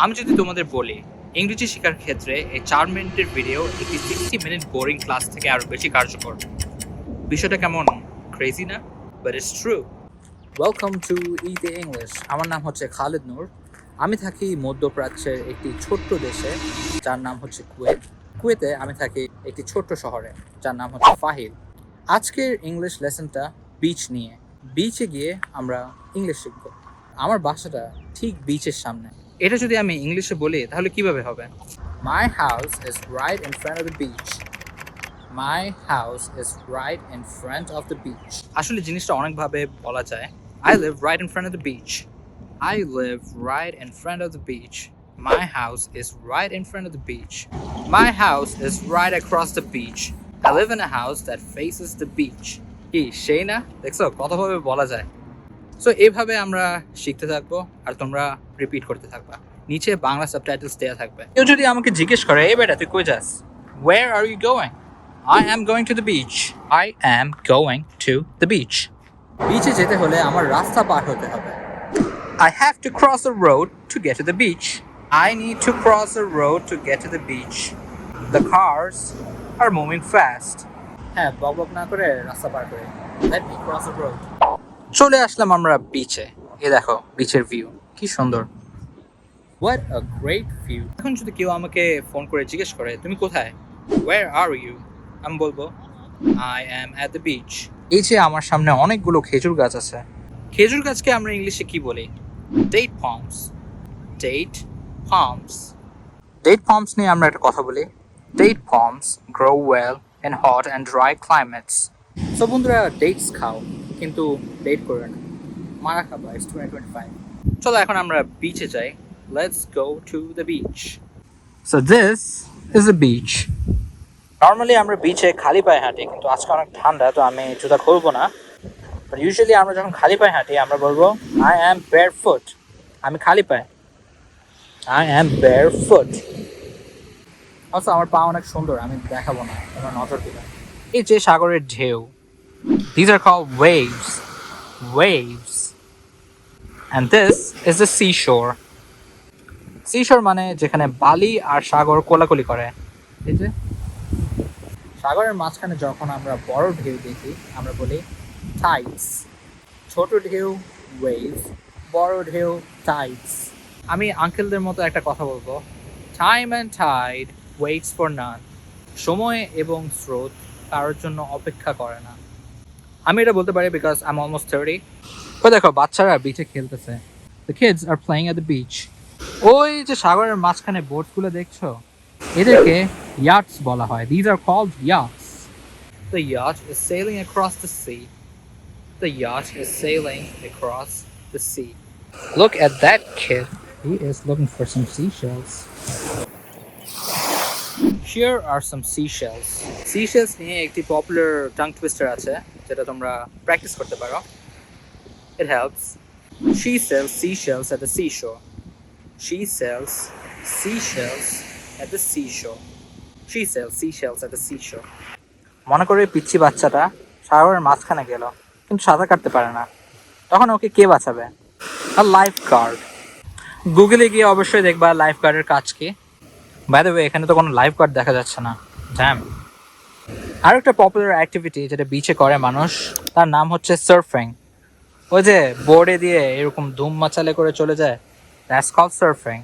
আমি যদি তোমাদের বলি ইংরেজি শেখার ক্ষেত্রে এই 4 মিনিটের ভিডিও একটি 60 মিনিট বোরিং ক্লাস থেকে আরো বেশি কার্যকর। বিষয়টা কেমন ক্রেজি না? But it's true. Welcome to ইতে ইংলিশ। আমার নাম হচ্ছে খালিদ নূর। আমি থাকি মধ্যপ্রাচ্যের একটি ছোট্ট দেশে যার নাম হচ্ছে কুয়েত। কুয়েতে আমি থাকি একটি ছোট্ট শহরে যার নাম হচ্ছে ফাহিল। আজকের ইংলিশ লেসনটা বিচ নিয়ে। বিচে গিয়ে আমরা ইংলিশ শিখব। আমার বাসাটা ঠিক বিচের সামনে। এটা যদি আমি ইংলিশে বলি তাহলে কিভাবে হবে? My house is right in front of the beach. My house is right in front of the beach. আসলে জিনিসটা অনেকভাবে বলা যায়। I live right in front of the beach. I live right in front of the beach. My house is right in front of the beach. My house is right across the beach. I live in a house that faces the beach. কি সেই না? দেখছো কতভাবে বলা যায়। So এইভাবে আমরা শিখতে থাকবো আর তোমরা রিপিট করতে থাকবা। নিচে বাংলা সাবটাইটেলস দেওয়া থাকবে। কেউ যদি আমাকে জিজ্ঞেস করে এই বেটা তুই কই যাস? Where are you going? I am going to the beach. I am going to the beach. বিচে যেতে হলে আমার রাস্তা পার হতে হবে। I have to cross a road to get to the beach. I need to cross a road to get to the beach. The cars are moving fast. হ্যাঁ, বক না করে রাস্তা পার করে। Let me cross the road. চলে আসলাম আমরা বিচে। এই দেখো বিচের ভিউ কি সুন্দর। What a great view. এখন যদি কেউ আমাকে ফোন করে জিজ্ঞেস করে তুমি কোথায়? Where are you? আমি বলবো I am at the beach. এই যে আমার সামনে অনেকগুলো খেজুর গাছ আছে। খেজুর গাছকে আমরা ইংলিশে কি বলি? Date palms. Date palms. Date palms নিয়ে আমরা একটা কথা বলি। Date palms grow well in hot and dry climates. So বন্ধুরা ডেটস খাও কিন্তু ডেট করো না। মারা খাবা, it's 2025. চলো এখন আমরা বিচে যাই। Let's go to the beach. So this is the beach. Normally আমরা বিচে খালি পায়ে হাঁটি কিন্তু আজকে অনেক ঠান্ডা তো আমি জুতা খুলবো না। বাট ইউজুয়ালি আমরা যখন খালি পায়ে হাঁটি আমরা বলবো I am barefoot. আমি খালি পায়ে। I am barefoot. Also আমার পা অনেক সুন্দর, আমি দেখাবো না, তোমরা নজর দিবে। এই যে সাগরের ঢেউ, these are called waves. Waves. And this is the seashore. Seashore মানে যেখানে বালি আর সাগর কোলাকুলি করে। এই যে সাগরের মাঝখানে যখন আমরা বড় ঢেউ দেখি আমরা বলি টাইডস। ছোট ঢেউ ওয়েভ, বড় ঢেউ টাইডস। আমি আঙ্কেলদের মতো একটা কথা বলবো, time and tide waits for none. সময় এবং স্রোত কারোর জন্য অপেক্ষা করে না। আমি এটা বলতে পারি বিকজ আই এম অলমোস্ট 30। ওই দেখো বাচ্চারা বিচে খেলতেছে। The kids are playing at the beach. ওই যে সাগরের মাঝখানে বোটগুলো দেখছো, এদেরকে yachts বলা হয়। These are called yachts. The yacht is sailing across the sea. The yacht is sailing across the sea. Look at that kid. He is looking for some seashells. Here are some seashells. Seashells নিয়ে একটি popular tongue twister আছে যেটা তোমরা practice করতে পারো। It helps. She sells seashells at the seashore. She sells seashells at the seashore. She sells seashells at the seashore. মনে করে পিচ্চি বাচ্চাটা সাগরের মাঝখানে গেল কিন্তু সাঁতার কাটতে পারে না, তখন ওকে কে বাঁচাবে? আর লাইফ গার্ড। গুগলে গিয়ে অবশ্যই দেখবা লাইফ গার্ডের কাজ কি। বাই দ্য ওয়ে এখানে তো কোনো লাইফ গার্ড দেখা যাচ্ছে না। ড্যাম। আর একটা পপুলার অ্যাক্টিভিটি যেটা বিচে করে মানুষ, তার নাম হচ্ছে সার্ফিং। ওই যে বোর্ডে দিয়ে এরকম ধুম মাচালে করে চলে যায়, that's called surfing.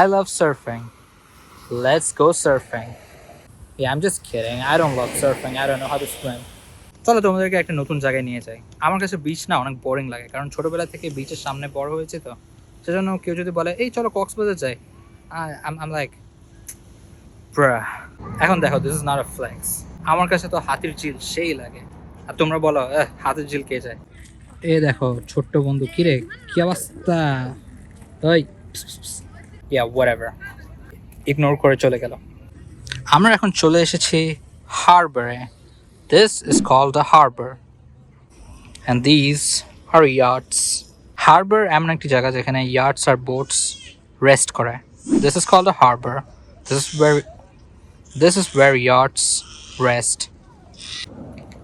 I love surfing. Let's go surfing. Yeah, I'm just kidding. I don't love surfing. I don't know how to swim. চলো তোমাদেরকে একটা নতুন জায়গায় নিয়ে যাই। আমার কাছে বিচ না অনেক বোরিং লাগে, কারণ ছোটবেলা থেকে বিচের সামনে বড় হয়েছে তো সেজন্য কেউ যদি বলে এই চলো কক্সবাজার যাই, I'm like bruh. এখন দেখো this is not a flex. আমার কাছে তো হাতির ঝিল সেই লাগে, আর তোমরা বলো হাতির ঝিল কে যায়? এ দেখো ছোট্ট বন্ধু, কিরে কি অবস্থা? ওই ইয়া হোয়াটএভার, ইগনোর করে চলে গেল। আমরা এখন চলে এসেছি হারবারে। This is called a harbor and these are yachts. Harbor এমন একটি জায়গা যেখানে yachts আর boats rest করে। This is called a harbor. This is where yachts rest.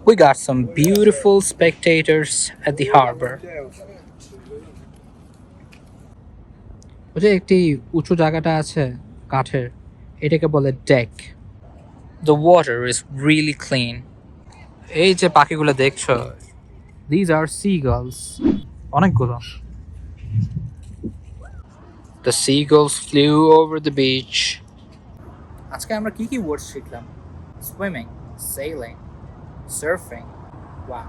We got some beautiful spectators at the harbor. ওই যে একটি উঁচু জায়গাটা আছে কাঠের, এটাকে বলে day. The water is really clean. এই যে পাখিগুলো দেখছো, these are seagulls. অনেকগুলো। The seagulls flew over the beach. আজকে আমরা কি কি ওয়ার্ড শিখলাম? Swimming, sailing, surfing. ওয়াও।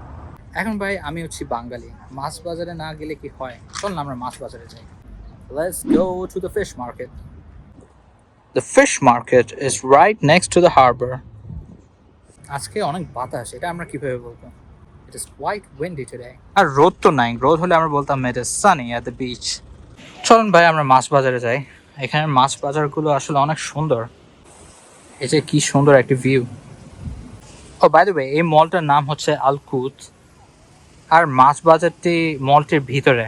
এখন ভাই আমি হচ্ছি বাঙালি, মাছ বাজারে না গেলে কি হয়? চল না আমরা মাছ বাজারে যাই। Let's go to the fish market. The fish market is right next to the harbor. আজকে অনেক বাতাস, এটা আমরা কিভাবে বলবো? It is quite windy today. আর রোদ তো নাই, রোদ হলে আমরা বলতাম it is sunny at the beach. চলুন ভাই আমরা মাছ বাজারে যাই। এখানে মাছ বাজারগুলো আসলে অনেক সুন্দর। এই যে কি সুন্দর একটা view. Oh by the way, এই মলটার নাম হচ্ছে আলকুত, আর মাছ বাজারটি মলটির ভিতরে।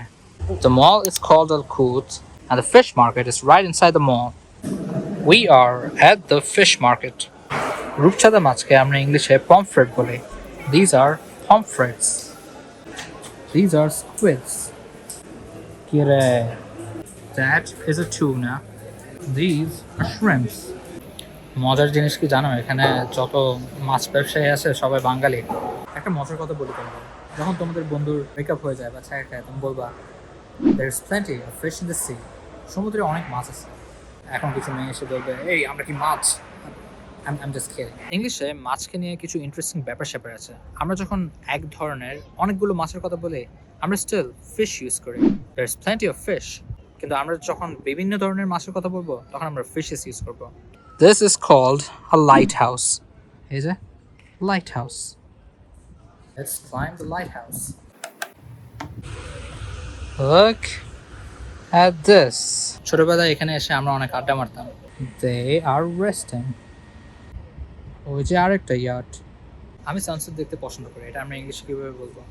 The mall is called Al-Qut and the fish market is right inside the mall. We are at the fish market. রূপচাঁদা মাছকে আমরা ইংলিশে পমফ্রেট বলি। These are pomfrets. These are squids. Kire. That is a tuna. These are shrimps. মজার জিনিস কি জানো, এখানে যত মাছ ব্যবসায়ী আছে সবাই বাঙালি। একটা মজার কথা বলি তোমাকে, যখন তোমাদের বন্ধুর ব্রেকআপ হয়ে যায় বা ছায়া খায়, তুমি বলবা there is plenty of fish in the sea. সমুদ্রে অনেক মাছ আছে। এখন কিছু মেয়ে এসে বলবে এই আমরা কি মাছ? I'm just kidding. ইংলিশে মাছকে নিয়ে কিছু ইন্টারেস্টিং ব্যাপার স্যাপার আছে। আমরা যখন এক ধরনের অনেকগুলো মাছের কথা বলি, আমরা স্টিল ফিশ ইউজ করি। there is plenty of fish. কিন্তু আমরা যখন বিভিন্ন ধরনের মাছের কথা বলবো, তখন আমরা ফিশেস ইউজ করব। This is called a lighthouse. Is it? Lighthouse. Let's climb the lighthouse. Look at this. ছোটবেলায় এখানে এসে আমরা অনেক আড্ডা মারতাম। They are resting. ওই যে আরেকটা ইয়াট। আমি সানসেট দেখতে পছন্দ করি, এটা আমরা ইংলিশে কিভাবে বলবো?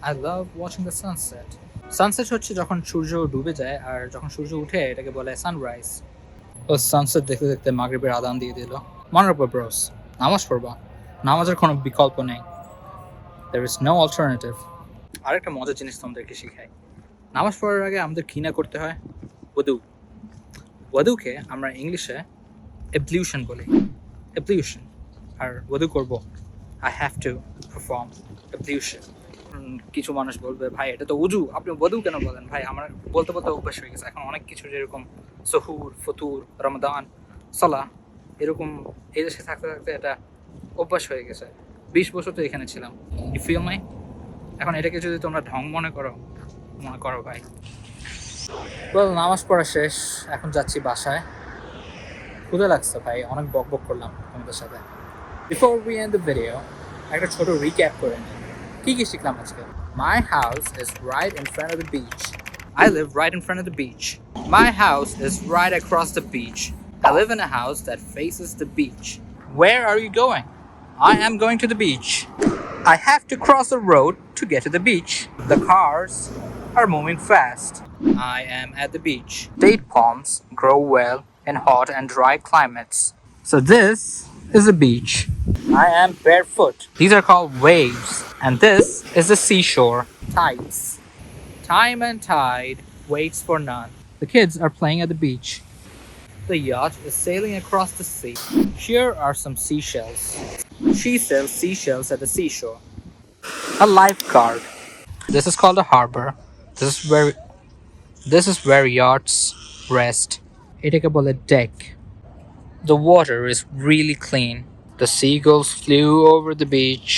I love watching the sunset. Sunset হচ্ছে যখন সূর্য ডুবে যায়, আর যখন সূর্য উঠে এটাকে বলে সানরাইজ। ও সানসেট দেখতে দেখতে মাগরিবের আযান দিয়ে দিল। মনের উপর ব্রোস, নামাজ পড়বা, নামাজের কোনো বিকল্প নেই। There is no alternative. আরেকটা মজার জিনিস তোমাদেরকে শিখাই। নামাজ পড়ার আগে আমাদের কি না করতে হয়? ওযু। ওযুকে আমরা ইংলিশে ablution বলি। ablution। আর ওযু করব, I have to perform ablution. কিছু মানুষ বলবে ভাই এটা তো উজু, আপনি ওযু কেন বলেন? ভাই আমার বলতে বলতে অভ্যাস হয়ে গেছে। এখন অনেক কিছু যেরকম সুহুর, ফতুর, রমাদান, সালাহ, এরকম এই দেশে থাকতে থাকতে এটা অভ্যাস হয়ে গেছে। 20 বছর তো এখানে ছিলাম। You feel my? এখন এটাকে যদি তোমরা ঢং মনে করো ভাই। নামাজ পড়া শেষ, এখন যাচ্ছি বাসায়। ক্ষুধা লাগছে ভাই, অনেক বকবক করলাম তোমাদের সাথে। Before we end the video, একটা ছোট রিক্যাপ করে নিই। কি কি শিখলাম আজকে? My house is right in front of the beach. I live right in front of the beach. My house is right across the beach. I live in a house that faces the beach. Where are you going? I am going to the beach. I have to cross the road to get to the beach. The cars are moving fast. I am at the beach. Date palms grow well in hot and dry climates. So this is a beach. I am barefoot. These are called waves. And this is the seashore. Tides. Time and tide waits for none. The kids are playing at the beach. The yacht is sailing across the sea. Here are some seashells. She sells seashells at the seashore. A lifeguard. This is called a harbor. This is where yachts rest. এটাকে বলে deck. The water is really clean. The seagulls flew over the beach.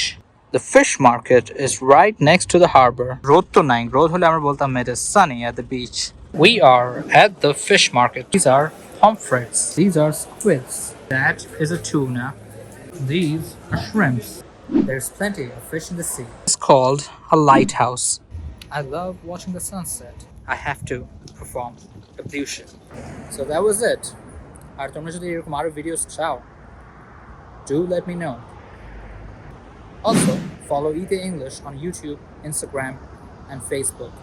The fish market is right next to the harbor. রোদ তো নাই, রোদ হলে আমরা বলতাম it is sunny at the beach. We are at the fish market. These are pomfrets. These are squids. That is a tuna. These are shrimps. There's plenty of fish in the sea. It's called a lighthouse. I love watching the sunset. I have to perform ablution. So that was it. আর তোমরা যদি এরকম আরো videos চাও, do let me know. Also, follow ETA English on YouTube, Instagram, and Facebook.